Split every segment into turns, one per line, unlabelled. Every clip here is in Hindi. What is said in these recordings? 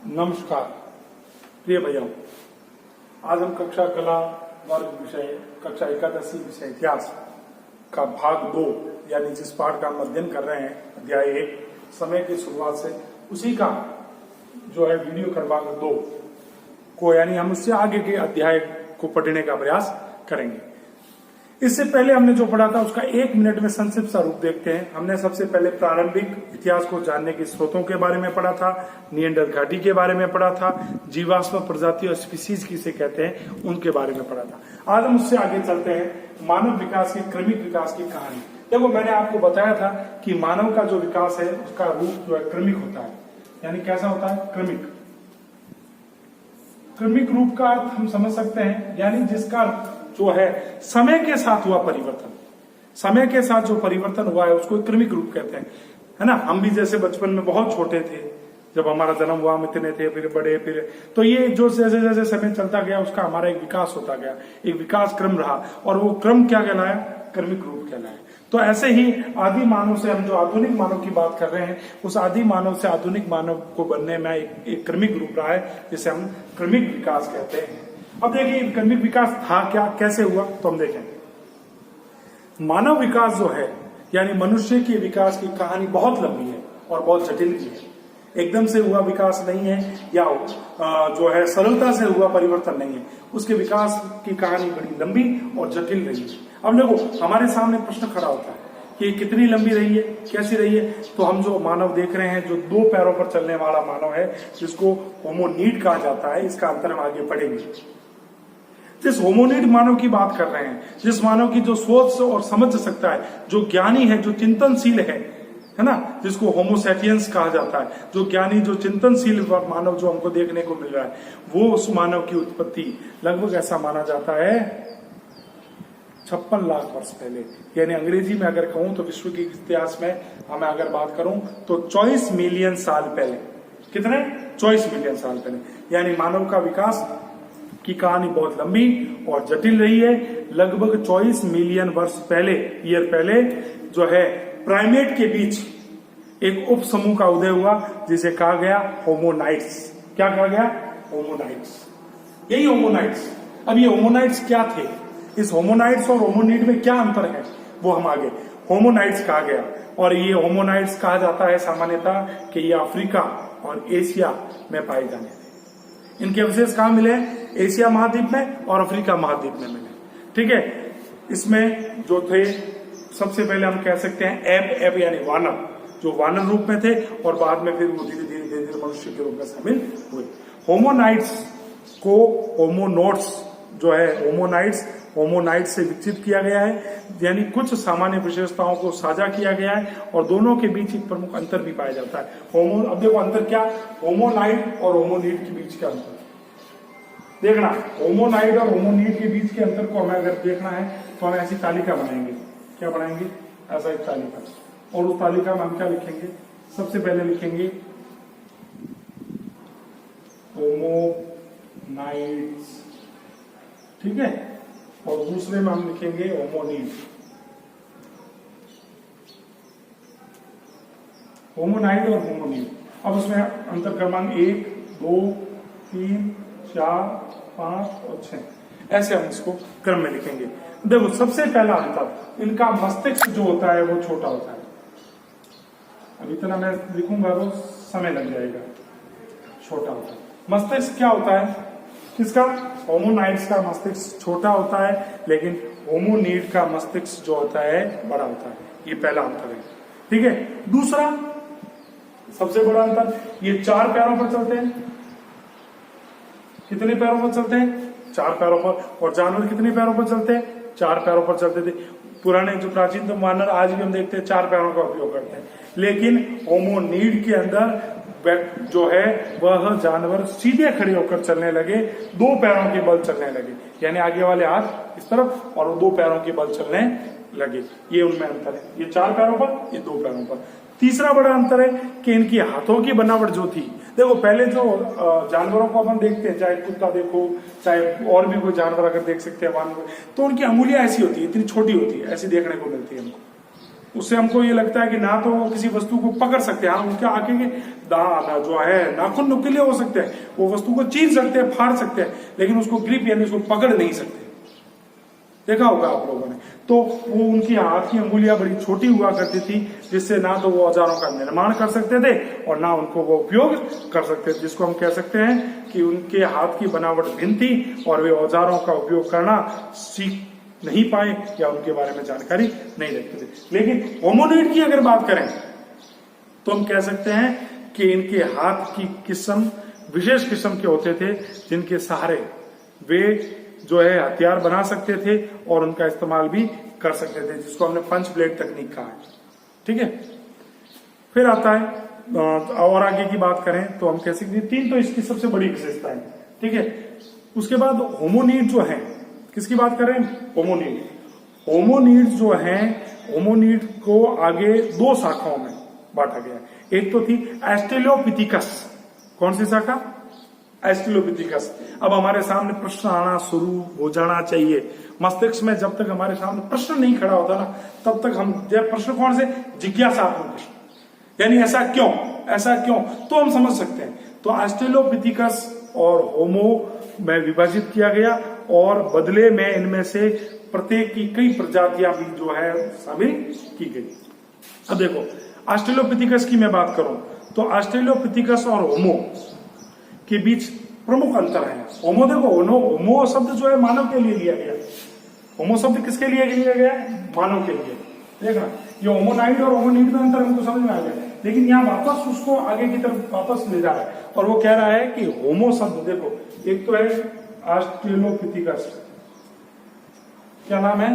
नमस्कार प्रिय भैया, आज हम कक्षा कला वर्ग विषय कक्षा एकादशी विषय इतिहास का भाग 2 यानी जिस पाठ का हम अध्ययन कर रहे हैं अध्याय 1 समय की शुरुआत से उसी का जो है वीडियो क्रमांक 2 को यानी हम उससे आगे के अध्याय को पढ़ने का प्रयास करेंगे। इससे पहले हमने जो पढ़ा था उसका 1 मिनट में संक्षिप्त सा रूप देखते हैं। हमने सबसे पहले प्रारंभिक इतिहास को जानने के स्रोतों के बारे में पढ़ा था, निएंडर घाटी के बारे में पढ़ा था, जीवाश्म प्रजाति और स्पीसीज किसे कहते हैं उनके बारे में पढ़ा था। आज हम उससे आगे चलते हैं मानव विकास के क्रमिक विकास की कहानी। देखो, मैंने आपको बताया था कि मानव का जो विकास है उसका रूप जो है क्रमिक होता है, यानी कैसा होता है? क्रमिक। क्रमिक रूप का अर्थ हम समझ सकते हैं, यानी जिसका जो है समय के साथ हुआ परिवर्तन, समय के साथ जो परिवर्तन हुआ है उसको क्रमिक रूप कहते हैं, है ना। हम भी जैसे बचपन में बहुत छोटे थे, जब हमारा जन्म हुआ हम इतने थे, फिर बड़े, फिर तो ये जो जैसे जैसे समय चलता गया उसका हमारा एक विकास होता गया, एक विकास क्रम रहा और वो क्रम क्या कहलाया? क्रमिक रूप कहलाया। तो ऐसे ही आदि मानव से हम जो आधुनिक मानव की बात कर रहे हैं उस आदि मानव से आधुनिक मानव को बनने में एक क्रमिक रूप रहा है जिसे हम क्रमिक विकास कहते हैं। अब देखिए क्रमिक विकास था क्या, कैसे हुआ, तो हम देखें। मानव विकास जो है यानी मनुष्य के विकास की कहानी बहुत लंबी है और बहुत जटिल भी है। एकदम से हुआ विकास नहीं है या जो है सरलता से हुआ परिवर्तन नहीं है, उसके विकास की कहानी बड़ी लंबी और जटिल रही है। अब देखो, हमारे सामने प्रश्न खड़ा होता है कि कितनी लंबी रही है, कैसी रही है। तो हम जो मानव देख रहे हैं जो 2 पैरों पर चलने वाला मानव है जिसको होमोनीड कहा जाता है, इसका अंतर हम आगे पढ़ेंगे। जिस होमोनिड मानव की बात कर रहे हैं, जिस मानव की जो सोच और समझ सकता है, जो ज्ञानी है, जो चिंतनशील है ना, जिसको होमोसैपियंस कहा जाता है, जो ज्ञानी, जो चिंतनशील मानव जो हमको देखने को मिल रहा है, वो उस मानव की उत्पत्ति लगभग ऐसा माना जाता है 56 लाख वर्ष पहले। यानी अंग्रेजी में अगर कहूं तो विश्व के इतिहास में हमें अगर बात करूं तो 24 मिलियन साल पहले। कितने? 24 मिलियन साल पहले। यानी मानव का विकास की कहानी बहुत लंबी और जटिल रही है। लगभग 24 मिलियन वर्ष पहले, ईयर पहले जो है प्राइमेट के बीच एक उप समूह का उदय हुआ जिसे कहा गया होमोनाइट्स। क्या कहा गया? होमोनाइट्स। यही होमोनाइट्स। अब ये होमोनाइट्स क्या थे, इस होमोनाइट्स और होमोनिड में क्या अंतर है, वो हम आगे। होमोनाइट्स कहा गया और ये होमोनाइट्स कहा जाता है सामान्यतः कि ये अफ्रीका और एशिया में पाए जाने थे। इनके अवशेष कहाँ मिले? एशिया महाद्वीप में और अफ्रीका महाद्वीप में मिले। ठीक है। इसमें जो थे सबसे पहले हम कह सकते हैं एब यानी वानर, जो वानर रूप में थे और बाद में फिर वो धीरे धीरे मनुष्य के रूप में शामिल हुए। होमोनाइट्स को होमोनोड्स जो है होमोनाइट्स से विकसित किया गया है, यानी कुछ सामान्य विशेषताओं को साझा किया गया है और दोनों के बीच एक प्रमुख अंतर भी पाया जाता है। अब देखो अंतर क्या? होमोनाइट और होमोनिड के बीच का अंतर देखना। होमोनाइट और होमोनिड के बीच के अंतर को हमें अगर देखना है तो हम ऐसी तालिका बनाएंगे। क्या बनाएंगे? ऐसा एक तालिका, और उस तालिका में हम क्या लिखेंगे? सबसे पहले लिखेंगे होमोनाइट्स, ठीक है, और दूसरे में हम लिखेंगे होमोनिड। होमोनाइड और होमोनिड। अब उसमें अंतर क्रमांक 1, 2, 3, 4, 5 और 6 ऐसे हम इसको क्रम में लिखेंगे। देखो, सबसे पहला अंतर, इनका मस्तिष्क जो होता है वो छोटा होता है। अब इतना मैं लिखूंगा तो समय लग जाएगा। छोटा होता है मस्तिष्क। क्या होता है किसका? होमोनाइट्स का मस्तिष्क छोटा होता है, लेकिन होमोनिड का मस्तिष्क जो होता है बड़ा होता है। ये पहला अंतर है। ठीक है। दूसरा सबसे बड़ा अंतर, ये 4 पैरों पर चलते हैं। कितने पैरों पर चलते हैं? 4 पैरों पर। और जानवर कितने पैरों पर चलते हैं? 4 पैरों पर चलते थे। पुराने जो प्राचीन मानव आज भी हम देखते हैं 4 पैरों का उपयोग करते हैं, लेकिन होमोनिड के अंदर जो है वह जानवर सीधे खड़े होकर चलने लगे, 2 पैरों के बल चलने लगे, यानी आगे वाले हाथ इस तरफ और 2 पैरों के बल चलने लगे। ये उनमें अंतर है। ये 4 पैरों पर, ये 2 पैरों पर। तीसरा बड़ा अंतर है कि इनकी हाथों की बनावट जो थी, देखो पहले जो जानवरों को अपन देखते हैं, चाहे कुत्ता देखो, चाहे और भी कोई जानवर अगर देख सकते हैं, तो उनकी अंगुलियां ऐसी होती है, इतनी छोटी होती है, ऐसी देखने को मिलती है हमको। उससे हमको ये लगता है कि ना तो वो किसी वस्तु को पकड़ सकते हैं, हाँ उनके आगे के दाना जो है नाखून नुकीले हो सकते हैं, वो वस्तु को छीन सकते हैं, फाड़ सकते हैं, लेकिन उसको ग्रिप यानी उसको पकड़ नहीं सकते। देखा होगा आप लोगों ने। तो वो उनकी हाथ की अंगुलियां बड़ी छोटी हुआ करती थी, जिससे ना तो वो औजारों का निर्माण कर सकते थे और ना उनको वो उपयोग कर सकते थे, जिसको हम कह सकते हैं कि उनके हाथ की बनावट भिन्न थी और वे औजारों का उपयोग करना सीख नहीं पाए या उनके बारे में जानकारी नहीं रखते थे। लेकिन होमोनिड की अगर बात करें तो हम कह सकते हैं कि इनके हाथ की किस्म विशेष किस्म के होते थे, जिनके सहारे वे जो है हथियार बना सकते थे और उनका इस्तेमाल भी कर सकते थे, जिसको हमने पंच ब्लेड तकनीक कहा है। ठीक है, फिर आता है और आगे की बात करें तो हम कह सकते हैं 3 तो इसकी सबसे बड़ी विशेषता है। ठीक है, उसके बाद होमोनिड जो है, किसकी बात करें? होमोनिड। होमोनिड जो है, होमोनिड को आगे 2 शाखाओं में बांटा गया। एक तो थी एस्ट्रेलोपिथिकस। कौन सी शाखा? एस्ट्रेलोपिथिकस। अब हमारे सामने प्रश्न आना शुरू हो जाना चाहिए मस्तिष्क में। जब तक हमारे सामने प्रश्न नहीं खड़ा होता ना, तब तक हम जब प्रश्न कौन से? जिज्ञासात्मक प्रश्न, यानी ऐसा क्यों, ऐसा क्यों, तो हम समझ सकते हैं। तो एस्ट्रेलोपिथिकस और होमो में विभाजित किया गया और बदले में इनमें से प्रत्येक की कई प्रजातियां भी जो है शामिल की गई। अब देखो ऑस्ट्रेलोपिथिकस की मैं बात करूं तो ऑस्ट्रेलोपिथिकस और होमो के बीच प्रमुख अंतर है। होमो देखो, होमो शब्द जो है मानव के लिए लिया गया। होमो शब्द किसके लिए लिया गया? मानव के लिए। देखना, ये होमोनाइड और होमोनिड में अंतर हमको समझ में आ गया, लेकिन यहाँ वापस उसको आगे की तरफ वापस ले जा रहा है और वो कह रहा है कि होमो शब्द देखो, एक तो है ऑस्ट्रेलोपिथिकस, क्या नाम है?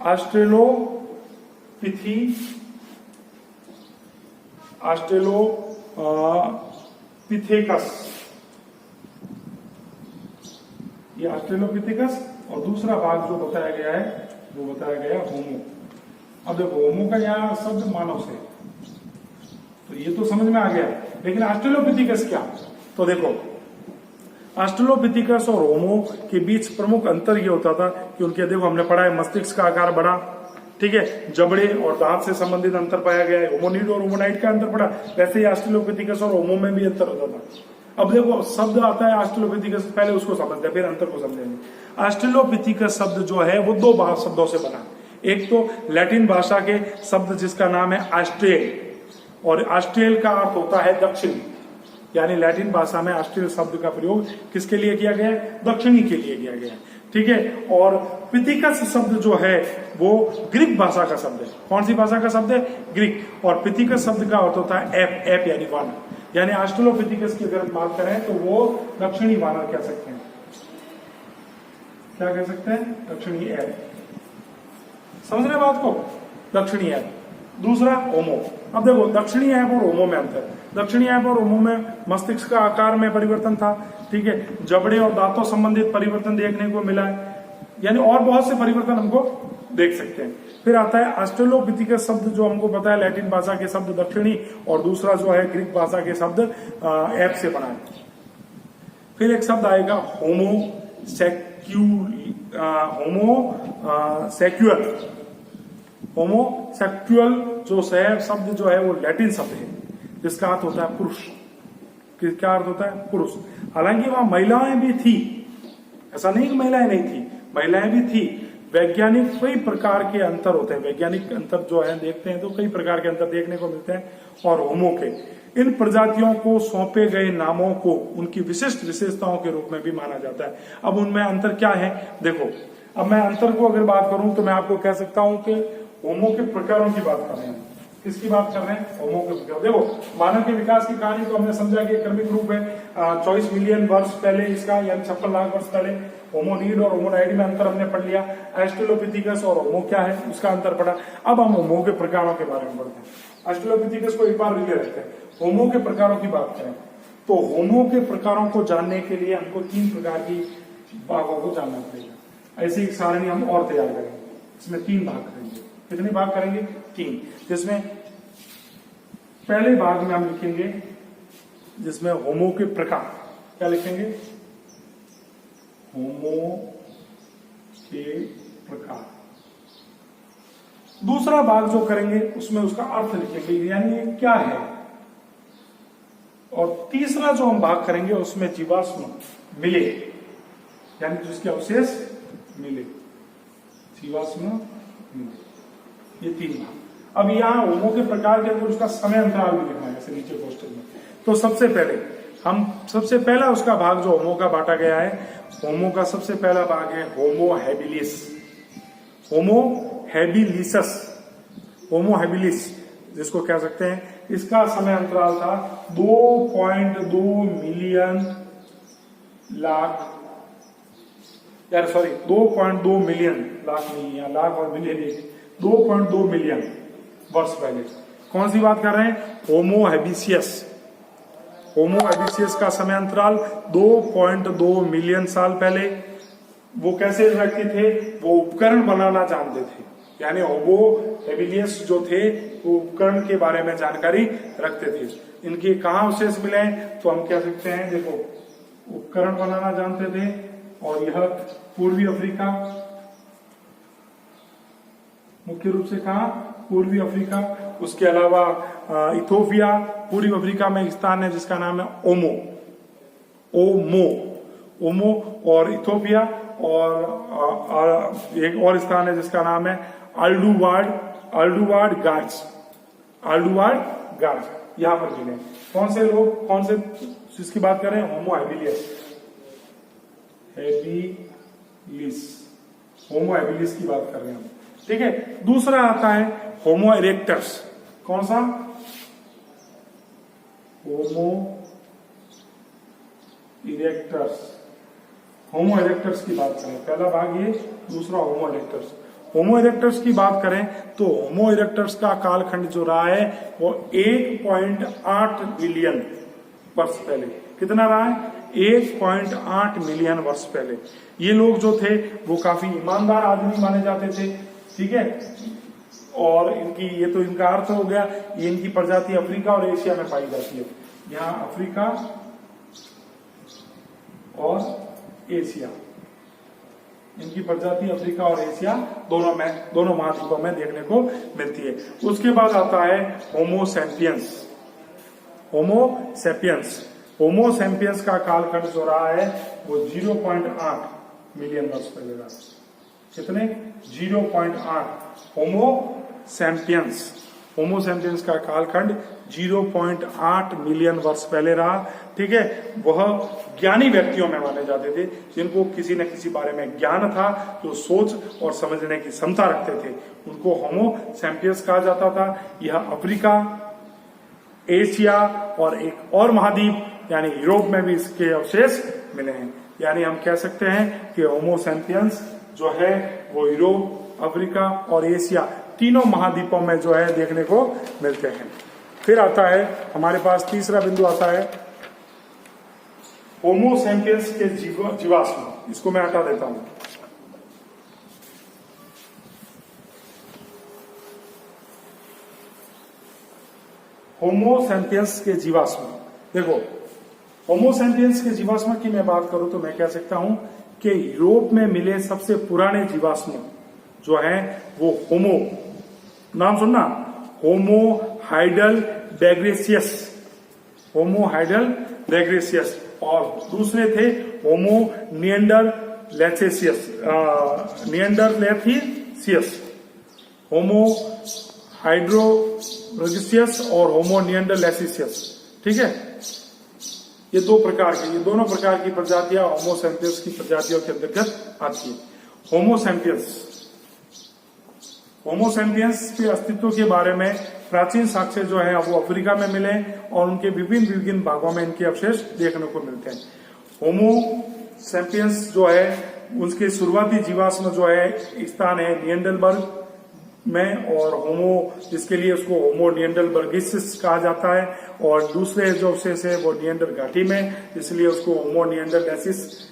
ऑस्ट्रेलोपिथेकस, ये ऑस्ट्रेलोपिथिकस, और दूसरा भाग जो बताया गया है वो बताया गया होमो। अब देखो होमो का यहाँ शब्द मानव से, तो ये तो समझ में आ गया, लेकिन ऑस्ट्रेलोपिथिकस क्या? तो देखो ऑस्ट्रेलोपिथिकस और होमो के बीच प्रमुख अंतर ये होता था कि उनके, देखो हमने पढ़ा है मस्तिष्क का आकार बड़ा, ठीक है, जबड़े और दांत से संबंधित अंतर पाया गया है। होमोनिड और होमोनाइड का अंतर पड़ा, वैसे ही ऑस्ट्रेलोपिथिकस और होमो में भी अंतर होता था। अब देखो शब्द आता है ऑस्ट्रेलोपिथिकस, पहले उसको समझते हैं फिर अंतर को समझेंगे। ऑस्ट्रेलोपिथिकस शब्द जो है वो 2 शब्दों से बना। एक तो लैटिन भाषा के शब्द जिसका नाम है ऑस्ट्रेल, और ऑस्ट्रेल का अर्थ होता है दक्षिणी, यानी लैटिन भाषा में ऑस्ट्रेल शब्द का प्रयोग किसके लिए किया गया है? दक्षिणी के लिए किया गया है। ठीक है, और पिथिकस शब्द जो है वो ग्रीक भाषा का शब्द है। कौन सी भाषा का शब्द है? ग्रीक। और पिथिकस शब्द का अर्थ होता है एप, एप यानी वानर। यानी ऑस्ट्रेलोपिथिकस की अगर बात करें तो वो दक्षिणी वानर कह सकते हैं। क्या कह सकते हैं? दक्षिणी एप। समझ रहे बात को? दक्षिणी एप। दूसरा होमो। अब देखो दक्षिणी ऐप और होमो में अंतर। दक्षिणी ऐप और होमो में मस्तिष्क का आकार में परिवर्तन था, ठीक है, जबड़े और दांतों संबंधित परिवर्तन देखने को मिला है, यानी और बहुत से परिवर्तन हमको देख सकते हैं। फिर आता है ऑस्ट्रेलोपिथिकस शब्द जो हमको पता है लैटिन भाषा के शब्द दक्षिणी, और दूसरा जो है ग्रीक भाषा के शब्द ऐप से बना है। फिर एक शब्द आएगा होमोसेक्सुअल जो शब्द जो है वो लैटिन शब्द है जिसका अर्थ होता है पुरुष। क्या अर्थ होता है? पुरुष। हालांकि वहां महिलाएं भी थी, ऐसा नहीं कि महिलाएं नहीं थी, महिलाएं भी थी। वैज्ञानिक कई प्रकार के अंतर होते हैं, वैज्ञानिक अंतर जो है देखते हैं तो कई प्रकार के अंतर देखने को मिलते हैं। और होमो के इन प्रजातियों को सौंपे गए नामों को उनकी विशिष्ट विशेषताओं के रूप में भी माना जाता है। अब उनमें अंतर क्या है? देखो, अब मैं अंतर को अगर बात करूं तो मैं आपको कह सकता हूं कि होमो के प्रकारों की बात कर रहे हैं। किसकी बात कर रहे हैं? होमो के प्रकार। देखो, मानव के विकास की कहानी तो हमने समझा कि क्रमिक रूप है। 24 मिलियन वर्ष पहले इसका, यानी 56 लाख वर्ष पहले होमोनिड और होमोनाइड में अंतर हमने पढ़ लिया। ऑस्ट्रेलोपिथिकस और होमो क्या है उसका अंतर पढ़ा। अब हम होमो के प्रकारों के बारे में पढ़ते हैं। ऑस्ट्रेलोपिथिकस को एक बार रिले रखते हैं। होमो के प्रकारों की बात करें तो होमो के प्रकारों को जानने के लिए हमको 3 प्रकार की भागों को जानना पड़ेगा। ऐसी एक सारणी हम और तैयार करेंगे, इसमें 3 भाग करेंगे। कितने भाग करेंगे? 3। जिसमें पहले भाग में हम लिखेंगे जिसमें होमो के प्रकार, क्या लिखेंगे? होमो के प्रकार। दूसरा भाग जो करेंगे उसमें उसका अर्थ लिखेंगे, यानी ये क्या है। और तीसरा जो हम भाग करेंगे उसमें जीवाश्म मिले, यानी जिसके अवशेष मिले, जीवाश्म मिले, ये 3 भाग। अब यहाँ होमो के प्रकार के अंदर उसका समय अंतराल भी लिखना है, जैसे नीचे क्वेश्चन में। तो सबसे पहला उसका भाग जो होमो का बांटा गया है, होमो का सबसे पहला भाग है होमो हैबिलिस। होमो हैबिलिसस, होमो हैबिलिस जिसको कह सकते हैं, इसका समय अंतराल था 2.2 मिलियन लाख, यार सॉरी 2.2 मिलियन लाख नहीं, यहाँ लाख और मिलियन 2.2 मिलियन वर्ष पहले। कौन सी बात कर रहे हैं? होमो हैबिसियस। होमो हैबिसियस का समय अंतराल 2.2 मिलियन साल पहले। वो कैसे व्यक्ति थे? वो उपकरण बनाना जानते थे, यानी होमो हैबिलियस जो थे वो उपकरण के बारे में जानकारी रखते थे। इनके कहाँ अवशेष मिले हैं? तो हम कह सकते हैं, देखो, उपकरण बनाना जानते थे, और यह पूर्वी अफ्रीका, मुख्य रूप से कहा पूर्वी अफ्रीका, उसके अलावा इथोपिया, पूर्वी अफ्रीका में एक स्थान है जिसका नाम है ओमो, ओमो, और इथोपिया, और एक और स्थान है जिसका नाम है आल्डुवार्ड गार्ड्स, यहां पर मिले। कौन से लोग, कौन से जिसकी बात कर रहे हैं? होमो हैबिलिस की बात कर रहे हैं हम, ठीक है। दूसरा आता है होमो इरेक्टस। कौन सा? होमो इरेक्टस की बात करें, पहला भाग ये, दूसरा होमो इरेक्टस। होमो इरेक्टस की बात करें तो होमो इरेक्टस का कालखंड जो रहा है वो 1.8 मिलियन वर्ष पहले। कितना रहा है? 1.8 मिलियन वर्ष पहले। ये लोग जो थे वो काफी ईमानदार आदमी माने जाते थे, ठीक है। और ये तो इनका अर्थ हो गया। ये इनकी प्रजाति अफ्रीका और एशिया में पाई जाती है। यहाँ अफ्रीका और एशिया, इनकी प्रजाति अफ्रीका और एशिया दोनों महाद्वीपों में देखने को मिलती है। उसके बाद आता है होमो सैपियंस का कालखंड जो रहा है वो 0.8 मिलियन वर्ष पहले रहा। कितने? 0.8। होमो सैपियंस का कालखंड 0.8 मिलियन वर्ष पहले रहा, ठीक है। वह ज्ञानी व्यक्तियों में माने जाते थे, जिनको किसी न किसी बारे में ज्ञान था, जो सोच और समझने की क्षमता रखते थे, उनको होमो सैपियंस कहा जाता था। यह अफ्रीका, एशिया और एक और महाद्वीप यानी यूरोप में भी इसके अवशेष मिले हैं। यानी हम कह सकते हैं कि होमो सैपियंस जो है वो यूरोप, अफ्रीका और एशिया तीनों महाद्वीपों में जो है देखने को मिलते हैं। फिर आता है हमारे पास तीसरा बिंदु आता है होमो सैपियंस के जीवाश्म। इसको मैं हटा देता हूं। होमो सैपियंस के जीवाश्म, देखो, होमो सैपियंस के जीवाश्म की मैं बात करूं तो मैं कह सकता हूं कि यूरोप में मिले सबसे पुराने जीवाश्म जो है वो होमो, नाम सुनना, होमो हाइडेलबर्गेसियस, और दूसरे थे होमो निएंडरलैथिसियस, होमो हाइड्रोब्रगिसियस और होमो निएंडरलैथिसियस, ठीक है। ये दोनों प्रकार की प्रजातियां होमो सैपियंस की प्रजातियों के अंतर्गत आती है। होमो सैपियंस के अस्तित्व के बारे में प्राचीन साक्ष्य जो है वो अफ्रीका में मिले और उनके विभिन्न भागों में इनके अवशेष देखने को मिलते हैं। होमो सैपियंस जो है उसके शुरुआती जीवाश्म जो है स्थान है निएंडरबर्ग में, और होमो जिसके लिए उसको होमो निएंडरबर्गिसिस कहा जाता है, और दूसरे जो अवशेष है वो निएंडर घाटी में, इसलिए उसको होमो निएंडरलैथिस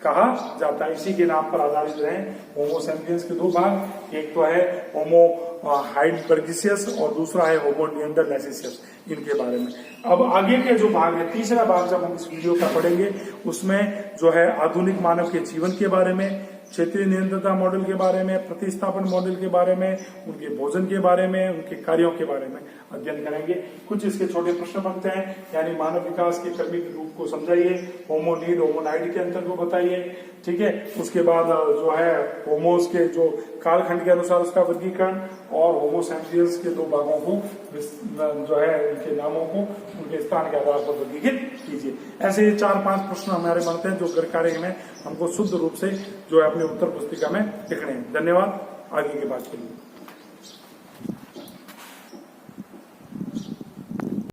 कहा जाता है। इसी के नाम पर आधारित रहे होमो सैपियंस के 2 भाग, एक तो है होमो हाइडेलबर्गिसियस और दूसरा है होमो निएंडरलैथिसियस, इनके बारे में। अब आगे के जो भाग है, तीसरा भाग जब हम इस वीडियो का पढ़ेंगे उसमें जो है आधुनिक मानव के जीवन के बारे में, क्षेत्रीय नियंत्रता मॉडल के बारे में, प्रतिस्थापन मॉडल के बारे में, उनके भोजन के बारे में, उनके कार्यों के बारे में अध्ययन करेंगे। कुछ इसके छोटे प्रश्न बनते हैं, यानी मानव विकास के क्रमिक रूप को समझाइए, होमोनीड होमोनाइड के अंतर को बताइए, ठीक है। उसके बाद जो है होमोस के जो कालखंड के अनुसार उसका वर्गीकरण और होमोसैपियंस के दो भागों को जो है उनके नामों को उनके स्थान के आधार पर वर्गीकृत कीजिए। ऐसे 4-5 प्रश्न हमारे बनते हैं जो गृह कार्य में हमको शुद्ध रूप से जो है अपनी उत्तर पुस्तिका में लिखने हैं। धन्यवाद। आगे की बात के लिए।